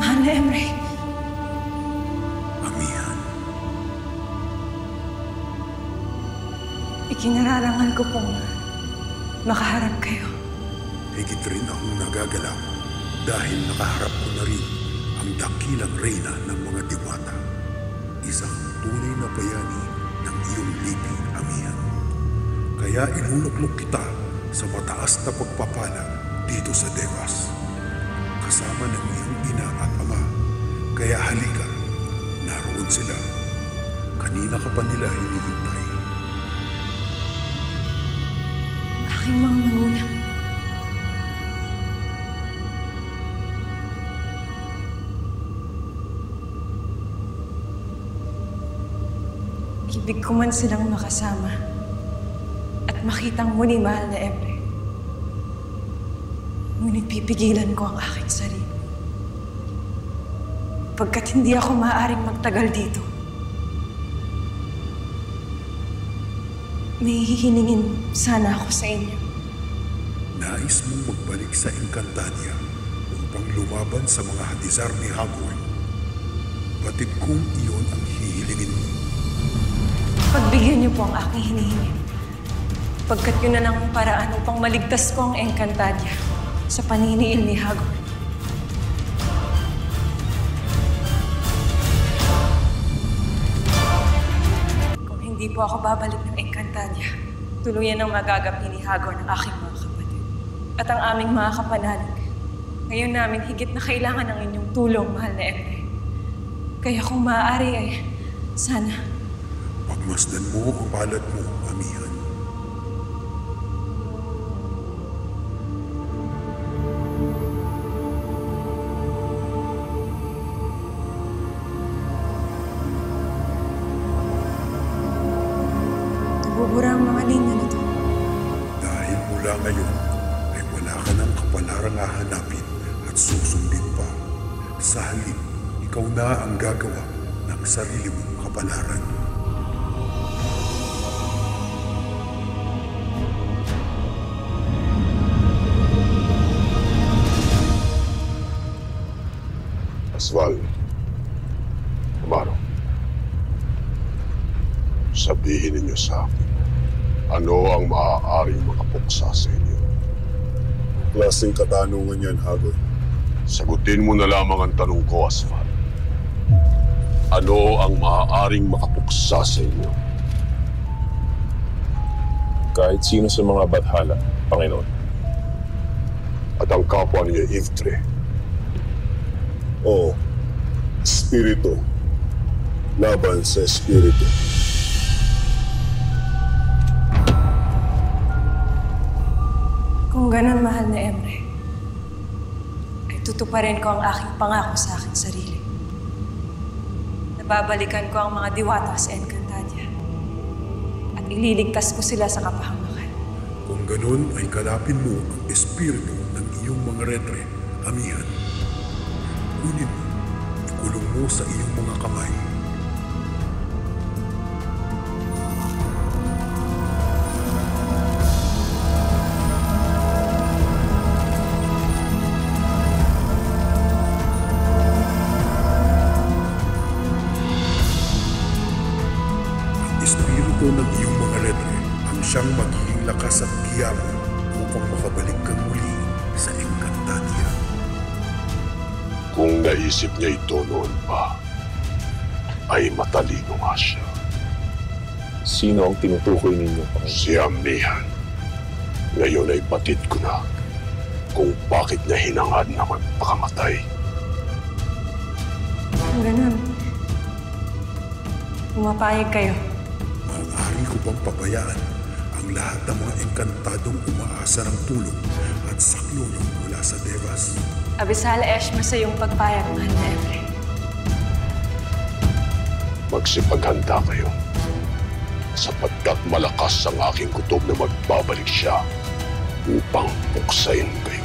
Mahal na Emre. Amihan. Ikinararangal ko pong makaharap kayo. Higit rin akong nagagalaw dahil nakaharap ko na rin ang dakilang reyna ng mga diwata. Isang tunay na bayani ng iyong lipi, Amihan. Kaya inunuklok kita sa mataas na pagpapala dito sa Devas. Kasama ng iyong ina at ama. Kaya halika, naroon sila. Kanina ka pa nila hinihintay. Aking mga magulang. Ibig ko man silang makasama at makitang muli mahal na Emre. Ngunit pipigilan ko ang aking sarili. Pagkat hindi ako maaaring magtagal dito. May hihilingin sana ako sa inyo. Nais mong magbalik sa Encantadia upang lumaban sa mga hadizar ni Hagorn. Batid kong iyon ang hihilingin mo. Pagbigyan niyo po ang aking hinihingi. Pagkat yun na lang ang paraan upang maligtas ko ang Encantadia sa paniniil ni Hagorn. Kung hindi po ako babalik ng Encantadia, tuluyan ang magagapi ni Hagorn ang aking mga kapatid at ang aming mga kapanalig. Ngayon namin higit na kailangan ng inyong tulong, mahal na Emre. Kaya kung maaari ay sana Pagmasdan mo ang palad mo, Amihan. nabubura ang mga linya nito. Dahil mula ngayon ay wala ka ng kapalarang hahanapin at susundin pa. Sa halip, ikaw na ang gagawa ng sarili mong kapalaran. Aswal, Amaro, sabihin ninyo sa akin, ano ang maaaring makapuksa sa inyo? Klaseng katanungan yan, Hagorn. Sagutin mo na lamang ang tanong ko, Aswal. Ano ang maaaring makapuksa sa inyo? Kahit sino sa mga bathala, Panginoon. At ang kapwa niya, Ivtre, O, espiritu. Laban sa espiritu. Kung ganun, mahal na Emre, ay tutuparin ko ang aking pangako sa aking sarili. Nababalikan ko ang mga diwata sa Encantadia at ililigtas ko sila sa kapahamakan. Kung ganun ay kalapin mo ang espiritu ng iyong mga retre, Amihan. Kunin mo, ikulong mo sa iyong mga kamay. Ang espiritu ng iyong mga retre ang siyang magiging lakas at giyamo upang makabalik kang muli sa Encantadia. kung naisip niya ito noon pa, ay matalino nga siya. Sino ang tinutukoy ninyo, Panginoon? Si Amihan. Ngayon ay batid ko na kung bakit niya hinangad na magpakamatay. Kung ganun, pumapayag kayo. Maaari ko bang pabayaan ang lahat ng mga engkantadong umaasa ng tulong at saklolong mula sa Devas? Abisala Eshma sa iyong pagpayag, mahal na Emre. Magsipaghanda kayo sapagkat malakas ang aking kutob na magbabalik siya upang puksain kayo.